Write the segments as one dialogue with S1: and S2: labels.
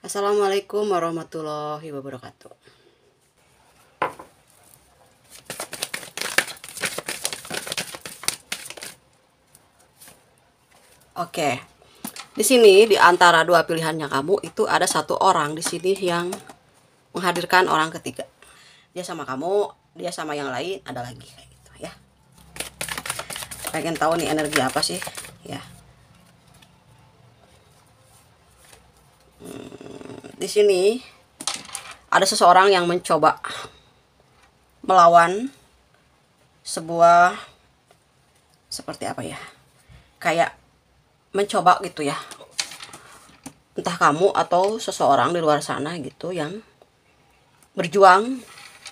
S1: Assalamualaikum warahmatullahi wabarakatuh. Oke, di sini di antara dua pilihannya kamu itu ada satu orang di sini yang menghadirkan orang ketiga. Dia sama kamu, dia sama yang lain, ada lagi kayak gitu ya. Pengen tahu nih energi apa sih? Ya. Di sini ada seseorang yang mencoba melawan sebuah seperti apa ya? Kayak mencoba gitu ya. Entah kamu atau seseorang di luar sana gitu yang berjuang,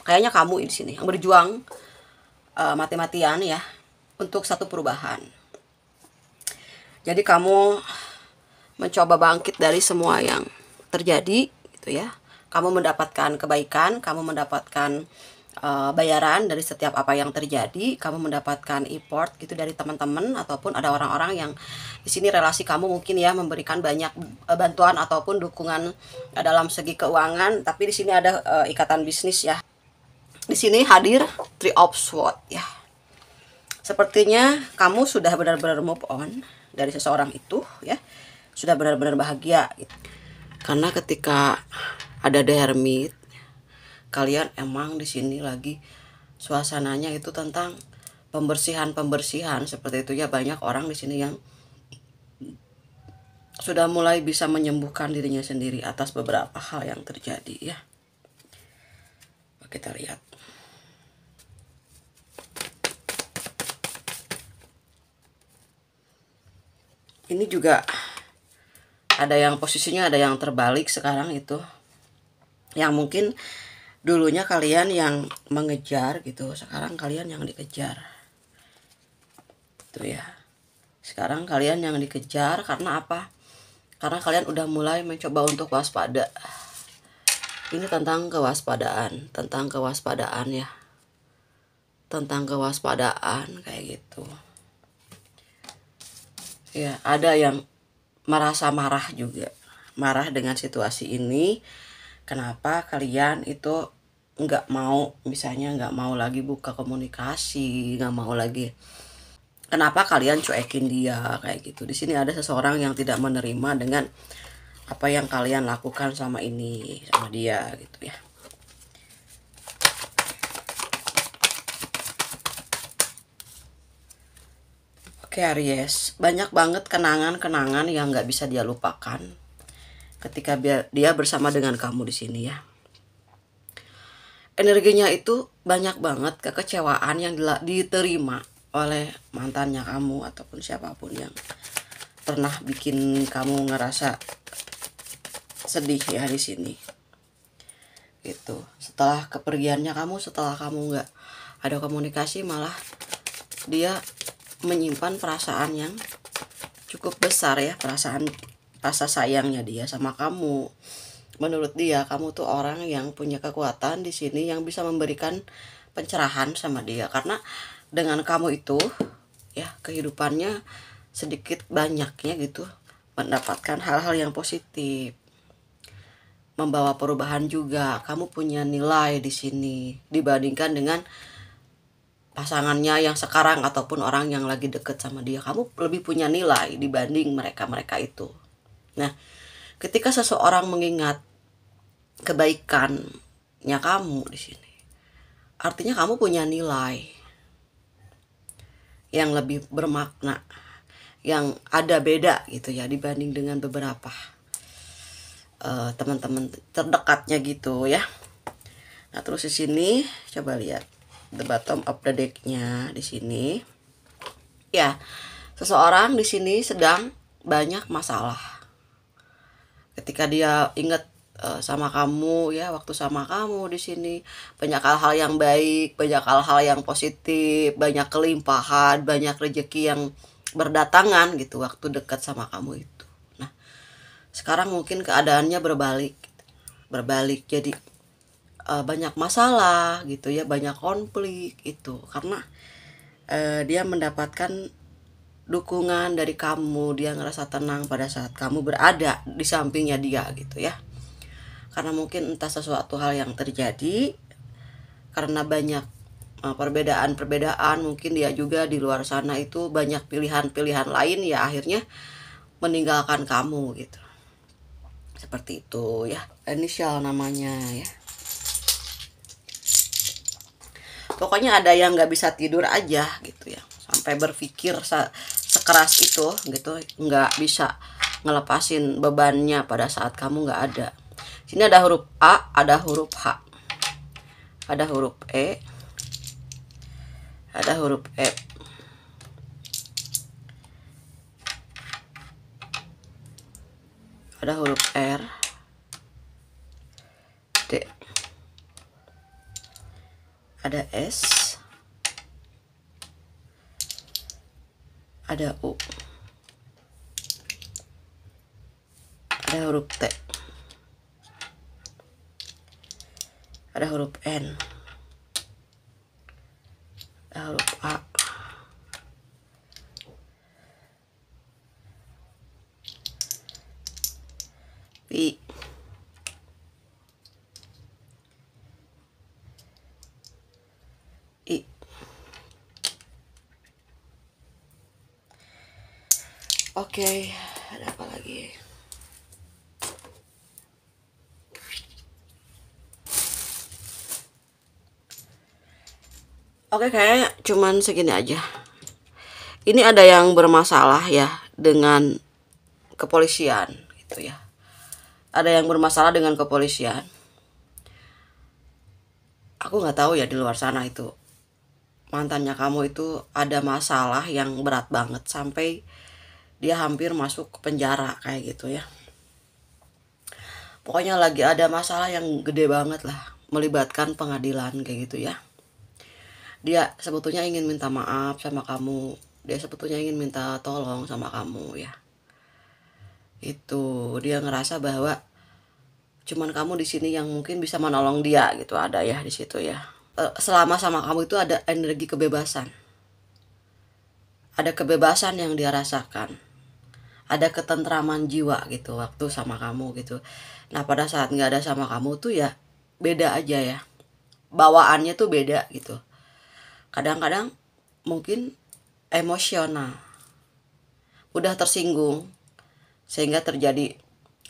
S1: kayaknya kamu di sini yang berjuang mati-matian ya untuk satu perubahan. Jadi kamu mencoba bangkit dari semua yang terjadi gitu ya. Kamu mendapatkan kebaikan, kamu mendapatkan bayaran dari setiap apa yang terjadi, kamu mendapatkan import gitu dari teman-teman ataupun ada orang-orang yang di sini relasi kamu mungkin ya memberikan banyak bantuan ataupun dukungan dalam segi keuangan, tapi di sini ada ikatan bisnis ya. Di sini hadir Three of Swords ya. Sepertinya kamu sudah benar-benar move on dari seseorang itu ya. Sudah benar-benar bahagia gitu. Karena ketika ada The Hermit, kalian emang di sini lagi suasananya itu tentang pembersihan seperti itu ya. Banyak orang di sini yang sudah mulai bisa menyembuhkan dirinya sendiri atas beberapa hal yang terjadi ya. Kita lihat. Ini juga ada yang posisinya ada yang terbalik sekarang itu. Yang mungkin dulunya kalian yang mengejar gitu, sekarang kalian yang dikejar. Itu ya. Sekarang kalian yang dikejar karena apa? Karena kalian udah mulai mencoba untuk waspada. Ini tentang kewaspadaan ya. Tentang kewaspadaan kayak gitu. Ya, ada yang merasa marah juga. Marah dengan situasi ini. Kenapa kalian itu nggak mau, misalnya nggak mau lagi buka komunikasi, nggak mau lagi. Kenapa kalian cuekin dia kayak gitu? Di sini ada seseorang yang tidak menerima dengan apa yang kalian lakukan sama ini, sama dia gitu ya. Oke Aries, banyak banget kenangan-kenangan yang nggak bisa dia lupakan ketika dia bersama dengan kamu di sini ya. Energinya itu banyak banget kekecewaan yang diterima oleh mantannya kamu ataupun siapapun yang pernah bikin kamu ngerasa sedih ya di sini. Gitu. Setelah kepergiannya kamu, setelah kamu nggak ada komunikasi, malah dia menyimpan perasaan yang cukup besar ya, rasa sayangnya dia sama kamu. Menurut dia kamu tuh orang yang punya kekuatan di sini yang bisa memberikan pencerahan sama dia, karena dengan kamu itu ya kehidupannya sedikit banyaknya gitu mendapatkan hal-hal yang positif, membawa perubahan juga. Kamu punya nilai di sini dibandingkan dengan pasangannya yang sekarang ataupun orang yang lagi deket sama dia. Kamu lebih punya nilai dibanding mereka itu. Nah, ketika seseorang mengingat kebaikannya kamu di sini, artinya kamu punya nilai yang lebih bermakna, yang ada beda gitu ya dibanding dengan beberapa teman-teman terdekatnya gitu ya. Nah, terus di sini coba lihat the bottom of the deck-nya di sini. Ya, seseorang di sini sedang banyak masalah. Ketika dia ingat sama kamu ya, waktu sama kamu di sini banyak hal-hal yang baik, banyak hal-hal yang positif, banyak kelimpahan, banyak rezeki yang berdatangan gitu waktu dekat sama kamu itu. Nah, sekarang mungkin keadaannya berbalik jadi banyak masalah gitu ya, banyak konflik itu karena dia mendapatkan dukungan dari kamu, dia ngerasa tenang pada saat kamu berada di sampingnya dia gitu ya. karena mungkin entah sesuatu hal yang terjadi, karena banyak perbedaan-perbedaan, mungkin dia juga di luar sana itu banyak pilihan-pilihan lain, ya akhirnya meninggalkan kamu gitu. Seperti itu ya, inisial namanya ya. Pokoknya ada yang nggak bisa tidur aja gitu ya, sampai berpikir sekeras itu gitu, nggak bisa ngelepasin bebannya pada saat kamu nggak ada. Sini ada huruf A, ada huruf H, ada huruf E, ada huruf F, ada huruf R, D, ada S, ada U, ada huruf T, ada huruf N, ada huruf A, I, I. Oke, ada apa lagi? Oke, kayaknya cuman segini aja. Ini ada yang bermasalah ya dengan kepolisian gitu ya. Ada yang bermasalah dengan kepolisian. Aku nggak tahu ya di luar sana itu mantannya kamu itu ada masalah yang berat banget sampai dia hampir masuk ke penjara kayak gitu ya. Pokoknya lagi ada masalah yang gede banget lah, melibatkan pengadilan kayak gitu ya. Dia sebetulnya ingin minta maaf sama kamu, dia sebetulnya ingin minta tolong sama kamu ya. Itu dia ngerasa bahwa cuman kamu di sini yang mungkin bisa menolong dia gitu, ada ya di situ ya. Selama sama kamu itu ada energi kebebasan, ada kebebasan yang dia rasakan, ada ketentraman jiwa gitu waktu sama kamu gitu. Nah pada saat nggak ada sama kamu tuh ya beda aja ya, bawaannya tuh beda gitu. Kadang-kadang mungkin emosional, udah tersinggung sehingga terjadi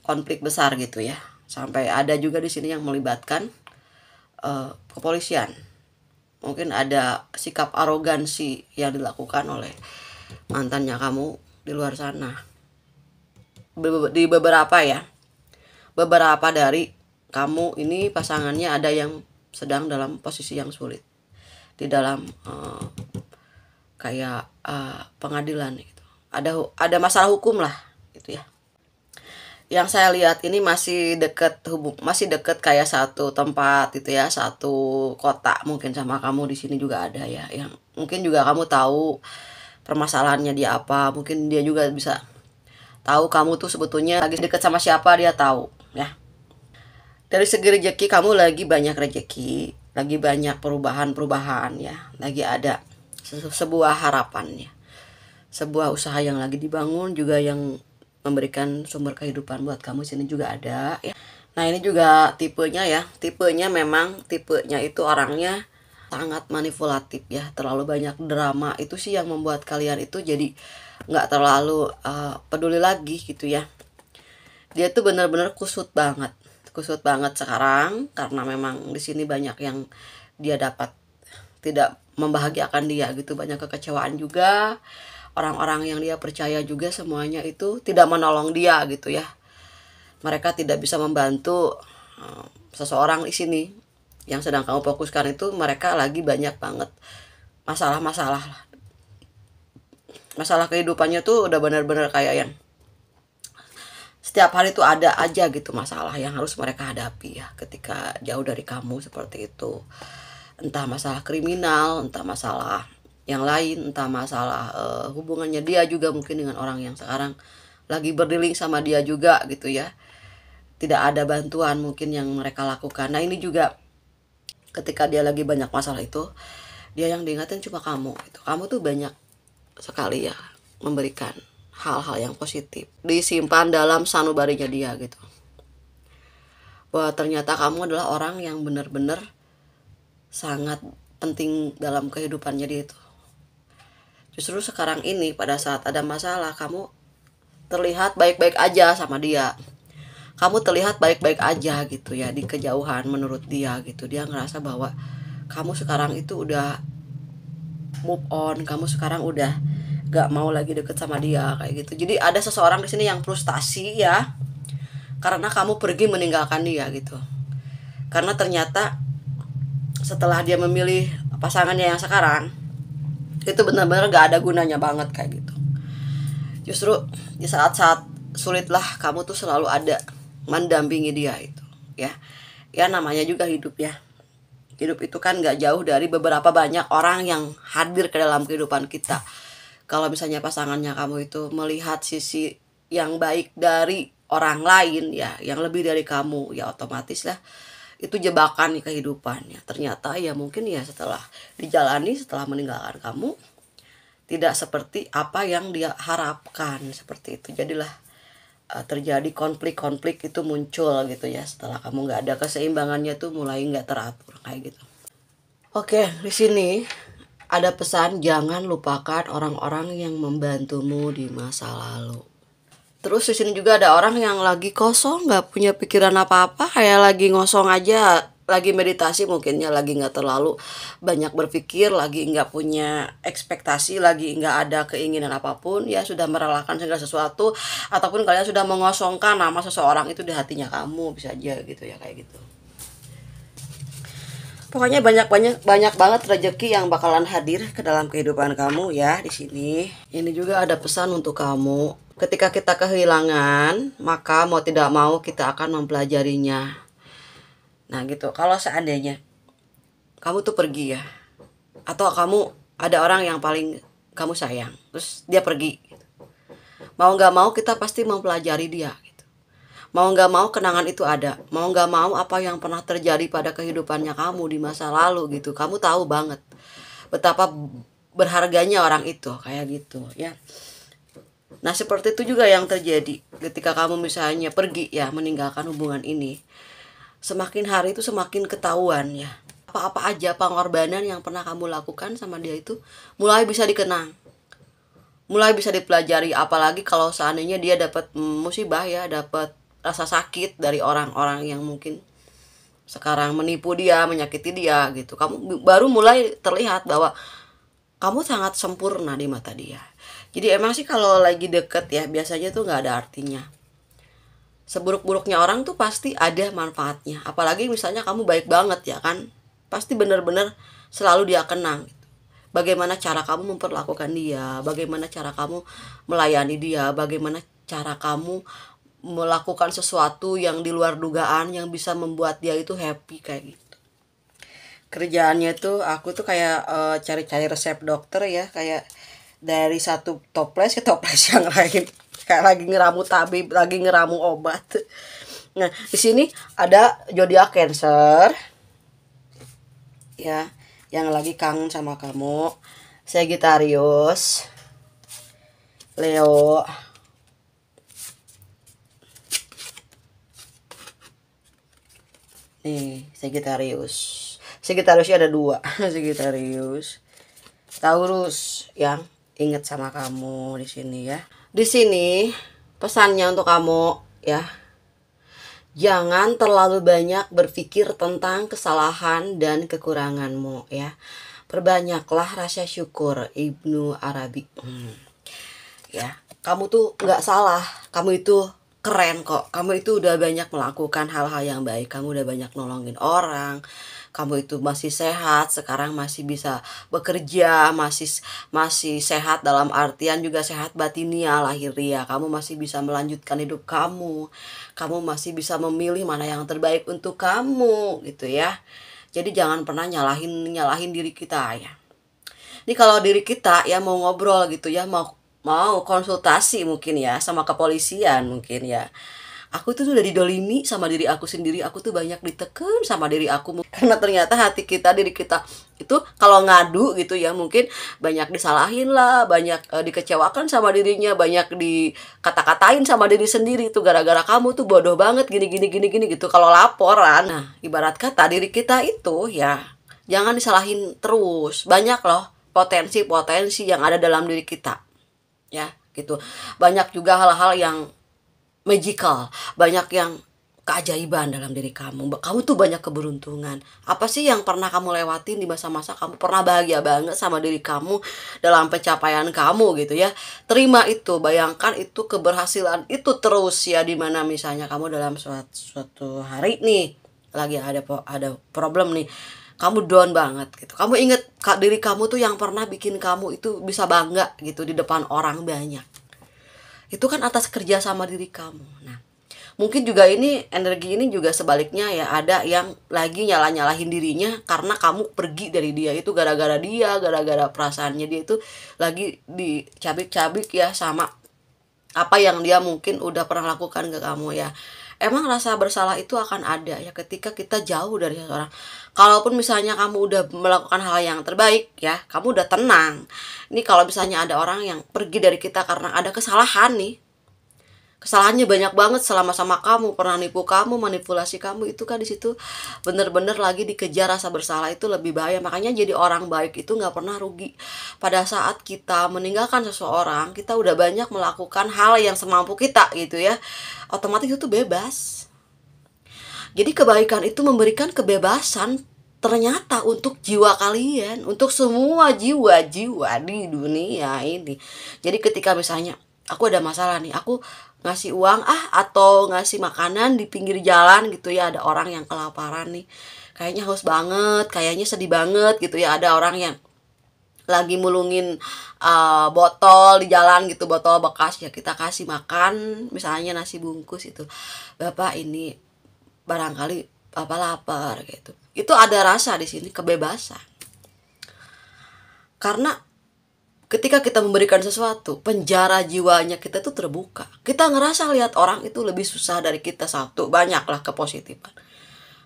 S1: konflik besar gitu ya. Sampai ada juga di sini yang melibatkan kepolisian. Mungkin ada sikap arogansi yang dilakukan oleh mantannya kamu di luar sana. Di beberapa ya, beberapa dari kamu ini pasangannya ada yang sedang dalam posisi yang sulit di dalam kayak pengadilan gitu. Ada masalah hukum lah gitu ya. Yang saya lihat ini masih deket kayak satu tempat gitu ya, satu kota mungkin sama kamu di sini juga ada ya, yang mungkin juga kamu tahu permasalahannya dia apa, mungkin dia juga bisa tahu kamu tuh sebetulnya lagi deket sama siapa, dia tahu ya. Dari segi rezeki kamu lagi banyak rezeki, lagi banyak perubahan ya, lagi ada sebuah harapan ya, sebuah usaha yang lagi dibangun juga yang memberikan sumber kehidupan buat kamu sini juga ada ya. Nah ini juga tipenya ya, tipenya itu orangnya sangat manipulatif ya, terlalu banyak drama. Itu sih yang membuat kalian itu jadi nggak terlalu peduli lagi gitu ya. Dia tuh benar-benar kusut banget sekarang, karena memang di sini banyak yang dia dapat tidak membahagiakan dia gitu, banyak kekecewaan juga. Orang-orang yang dia percaya juga semuanya itu tidak menolong dia gitu ya. Mereka tidak bisa membantu seseorang di sini yang sedang kamu fokuskan itu. Mereka lagi banyak banget masalah-masalah. Masalah kehidupannya tuh udah benar-benar kayak yang setiap hari tuh ada aja gitu masalah yang harus mereka hadapi ya ketika jauh dari kamu seperti itu. Entah masalah kriminal, entah masalah yang lain, entah masalah hubungannya dia juga mungkin dengan orang yang sekarang lagi berdealing sama dia juga gitu ya. Tidak ada bantuan mungkin yang mereka lakukan. Nah ini juga ketika dia lagi banyak masalah itu, dia yang diingatin cuma kamu gitu. Kamu tuh banyak sekali ya memberikan hal-hal yang positif, disimpan dalam sanubarinya dia gitu. bahwa ternyata kamu adalah orang yang benar-benar sangat penting dalam kehidupannya dia itu. Justru sekarang ini pada saat ada masalah, kamu terlihat baik-baik aja sama dia. Kamu terlihat baik-baik aja gitu ya di kejauhan menurut dia gitu. Dia ngerasa bahwa kamu sekarang itu udah move on, kamu sekarang udah gak mau lagi deket sama dia kayak gitu. Jadi ada seseorang di sini yang frustasi ya, karena kamu pergi meninggalkan dia gitu. Karena ternyata setelah dia memilih pasangannya yang sekarang, itu benar-benar gak ada gunanya banget kayak gitu. Justru di saat-saat sulit lah kamu tuh selalu ada mendampingi dia itu ya. Ya namanya juga hidup ya. Hidup itu kan gak jauh dari beberapa banyak orang yang hadir ke dalam kehidupan kita. Kalau misalnya pasangannya kamu itu melihat sisi yang baik dari orang lain ya, yang lebih dari kamu, ya otomatis lah itu jebakan di kehidupannya. Ternyata ya mungkin ya setelah dijalani, setelah meninggalkan kamu, tidak seperti apa yang dia harapkan, seperti itu. Jadilah terjadi konflik-konflik itu muncul gitu ya, setelah kamu nggak ada keseimbangannya tuh mulai nggak teratur kayak gitu. Oke, di sini ada pesan, jangan lupakan orang-orang yang membantumu di masa lalu. Terus di sini juga ada orang yang lagi kosong, nggak punya pikiran apa-apa, kayak lagi ngosong aja, lagi meditasi mungkin ya, lagi nggak terlalu banyak berpikir, lagi nggak punya ekspektasi, lagi nggak ada keinginan apapun, ya sudah merelakan segala sesuatu, ataupun kalian sudah mengosongkan nama seseorang itu di hatinya kamu, bisa aja gitu ya kayak gitu. Pokoknya banyak banget rezeki yang bakalan hadir ke dalam kehidupan kamu ya di sini. Ini juga ada pesan untuk kamu. Ketika kita kehilangan, maka mau tidak mau kita akan mempelajarinya. Nah gitu. Kalau seandainya kamu tuh pergi ya, atau kamu ada orang yang paling kamu sayang, terus dia pergi. Mau nggak mau kita pasti mempelajari dia. Mau nggak mau kenangan itu ada. Mau nggak mau apa yang pernah terjadi pada kehidupannya kamu di masa lalu gitu. Kamu tahu banget betapa berharganya orang itu kayak gitu ya. Nah seperti itu juga yang terjadi ketika kamu misalnya pergi ya, meninggalkan hubungan ini. Semakin hari itu semakin ketahuan ya. Apa-apa aja pengorbanan yang pernah kamu lakukan sama dia itu mulai bisa dikenang. Mulai bisa dipelajari, apalagi kalau seandainya dia dapat musibah ya, dapat rasa sakit dari orang-orang yang mungkin sekarang menipu dia, menyakiti dia gitu. Kamu baru mulai terlihat bahwa kamu sangat sempurna di mata dia. Jadi emang sih kalau lagi deket ya, biasanya tuh nggak ada artinya. Seburuk-buruknya orang tuh pasti ada manfaatnya. Apalagi misalnya kamu baik banget ya kan, pasti benar-benar selalu dia kenang. Bagaimana cara kamu memperlakukan dia, bagaimana cara kamu melayani dia, bagaimana cara kamu melakukan sesuatu yang di luar dugaan yang bisa membuat dia itu happy kayak gitu. Kerjaannya tuh aku tuh kayak cari-cari resep dokter ya, kayak dari satu toples ke toples yang lain, kayak lagi ngeramu tabib, lagi ngeramu obat. Nah di sini ada zodiak Cancer ya, yang lagi kangen sama kamu. Sagittarius, Leo, nih Sagittariusnya ada dua. Sagittarius, Taurus yang inget sama kamu di sini ya. Di sini pesannya untuk kamu ya, jangan terlalu banyak berpikir tentang kesalahan dan kekuranganmu ya. Perbanyaklah rasa syukur. Ibnu Arabi. Ya, kamu tuh nggak salah, kamu itu keren kok. Kamu itu udah banyak melakukan hal-hal yang baik. Kamu udah banyak nolongin orang. Kamu itu masih sehat, sekarang masih bisa bekerja, masih sehat dalam artian juga sehat batinia, lahiriah. Kamu masih bisa melanjutkan hidup kamu. Kamu masih bisa memilih mana yang terbaik untuk kamu gitu ya. Jadi jangan pernah nyalahin diri kita ya. Ini kalau diri kita ya mau ngobrol gitu ya, mau konsultasi mungkin ya sama kepolisian mungkin ya. Aku tuh udah didolimi sama diri aku sendiri, aku tuh banyak diteken sama diri aku. Karena ternyata hati kita, diri kita itu kalau ngadu gitu ya, mungkin banyak disalahin lah, banyak dikecewakan sama dirinya, banyak dikata-katain sama diri sendiri. Itu gara-gara kamu tuh bodoh banget gini gini gini gini gitu kalau laporan. Nah, ibarat kata diri kita itu ya jangan disalahin terus. Banyak loh potensi-potensi yang ada dalam diri kita, ya gitu. Banyak juga hal-hal yang magical, banyak yang keajaiban dalam diri kamu. Kamu tuh banyak keberuntungan. Apa sih yang pernah kamu lewatin di masa-masa kamu pernah bahagia banget sama diri kamu dalam pencapaian kamu gitu ya. Terima itu, bayangkan itu keberhasilan itu terus ya, dimana misalnya kamu dalam suatu hari nih lagi ada problem nih, kamu down banget gitu. Kamu inget diri kamu tuh yang pernah bikin kamu itu bisa bangga gitu di depan orang banyak. Itu kan atas kerja sama diri kamu. Nah, mungkin juga energi ini juga sebaliknya ya, ada yang lagi nyala-nyalahin dirinya karena kamu pergi dari dia. Itu gara-gara dia, gara-gara perasaannya dia itu lagi dicabik-cabik ya sama apa yang dia mungkin udah pernah lakukan ke kamu ya. Emang rasa bersalah itu akan ada ya ketika kita jauh dari seseorang. Kalaupun misalnya kamu udah melakukan hal yang terbaik ya, kamu udah tenang. Ini kalau misalnya ada orang yang pergi dari kita karena ada kesalahan nih, kesalahannya banyak banget selama sama kamu, pernah nipu kamu, manipulasi kamu, itu kan di situ bener-bener lagi dikejar rasa bersalah. Itu lebih bahaya. Makanya jadi orang baik itu nggak pernah rugi. Pada saat kita meninggalkan seseorang, kita udah banyak melakukan hal yang semampu kita gitu ya, otomatis itu bebas. Jadi kebaikan itu memberikan kebebasan ternyata untuk jiwa kalian, untuk semua jiwa-jiwa di dunia ini. Jadi ketika misalnya aku ada masalah nih, aku ngasih uang atau ngasih makanan di pinggir jalan gitu ya, ada orang yang kelaparan nih, kayaknya haus banget, kayaknya sedih banget gitu ya, ada orang yang lagi mulungin botol di jalan gitu, botol bekas ya, kita kasih makan misalnya nasi bungkus itu. Bapak, ini barangkali Bapak lapar gitu. Itu ada rasa di sini kebebasan. Karena ketika kita memberikan sesuatu, penjara jiwanya kita tuh terbuka. Kita ngerasa lihat orang itu lebih susah dari kita, satu, banyaklah kepositifan.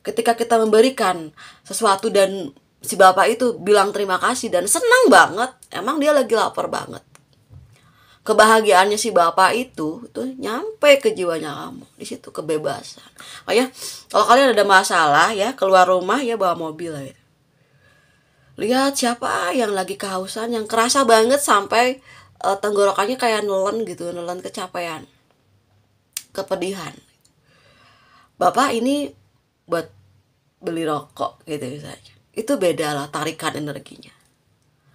S1: Ketika kita memberikan sesuatu dan si bapak itu bilang terima kasih dan senang banget, emang dia lagi lapar banget. Kebahagiaannya si bapak itu nyampe ke jiwanya kamu. Di situ kebebasan. Makanya kalau kalian ada masalah ya, keluar rumah ya bawa mobil lah ya. Lihat siapa yang lagi kehausan, yang kerasa banget sampai tenggorokannya kayak nelen gitu, nelen kecapean, kepedihan. Bapak ini buat beli rokok gitu misalnya. Itu beda lah tarikan energinya.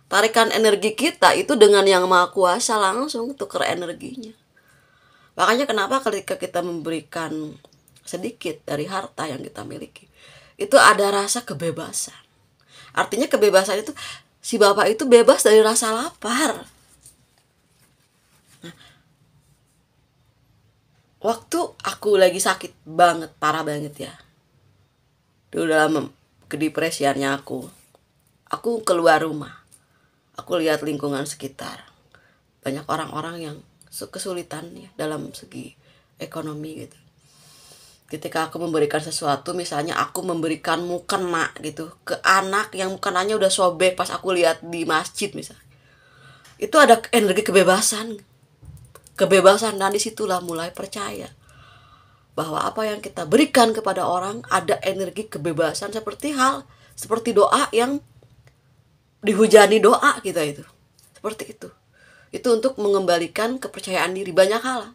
S1: Tarikan energi kita itu dengan yang maha kuasa langsung tuker energinya. Makanya kenapa ketika kita memberikan sedikit dari harta yang kita miliki, itu ada rasa kebebasan. Artinya kebebasan itu, si bapak itu bebas dari rasa lapar. Nah, waktu aku lagi sakit banget, parah banget ya, dulu dalam kedepresiannya aku keluar rumah. Aku lihat lingkungan sekitar, banyak orang-orang yang kesulitan ya dalam segi ekonomi gitu. Ketika aku memberikan sesuatu, misalnya aku memberikan mukena gitu ke anak yang mukenanya udah sobek pas aku lihat di masjid misalnya, itu ada energi kebebasan, dan disitulah mulai percaya bahwa apa yang kita berikan kepada orang ada energi kebebasan, seperti doa yang dihujani doa kita itu, seperti itu untuk mengembalikan kepercayaan diri. Banyak hal.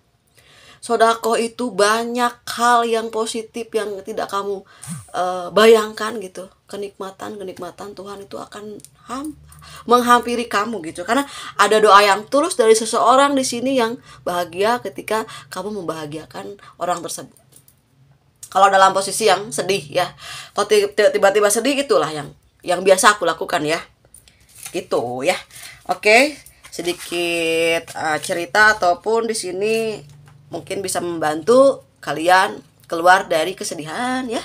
S1: Sodako itu banyak hal yang positif yang tidak kamu bayangkan gitu. Kenikmatan Tuhan itu akan menghampiri kamu gitu. Karena ada doa yang tulus dari seseorang di sini yang bahagia ketika kamu membahagiakan orang tersebut. Kalau dalam posisi yang sedih ya, kalau tiba-tiba sedih, itulah yang biasa aku lakukan ya. Gitu ya. Oke, sedikit cerita ataupun di sini mungkin bisa membantu kalian keluar dari kesedihan ya.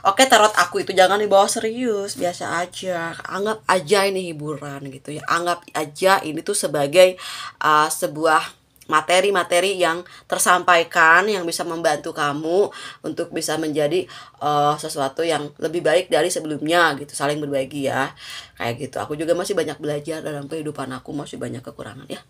S1: Oke, tarot aku itu jangan dibawa serius, biasa aja. Anggap aja ini hiburan gitu ya. Anggap aja ini tuh sebagai sebuah materi-materi yang tersampaikan yang bisa membantu kamu untuk bisa menjadi sesuatu yang lebih baik dari sebelumnya gitu, saling berbagi ya kayak gitu. Aku juga masih banyak belajar dalam kehidupan aku, masih banyak kekurangan ya.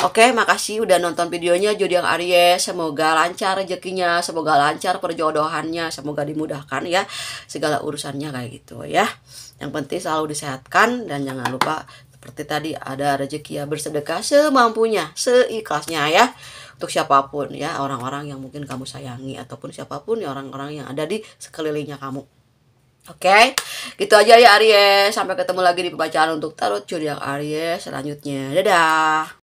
S1: Oke, makasih udah nonton videonya Zodiak Aries. Semoga lancar rezekinya, semoga lancar perjodohannya, semoga dimudahkan ya segala urusannya kayak gitu ya. Yang penting selalu disehatkan dan jangan lupa seperti tadi ada rezeki ya, bersedekah semampunya, seikhlasnya ya. Untuk siapapun ya, orang-orang yang mungkin kamu sayangi ataupun siapapun ya, orang-orang yang ada di sekelilingnya kamu. Oke, gitu aja ya Aries. Sampai ketemu lagi di pembacaan untuk tarot zodiak Aries selanjutnya. Dadah.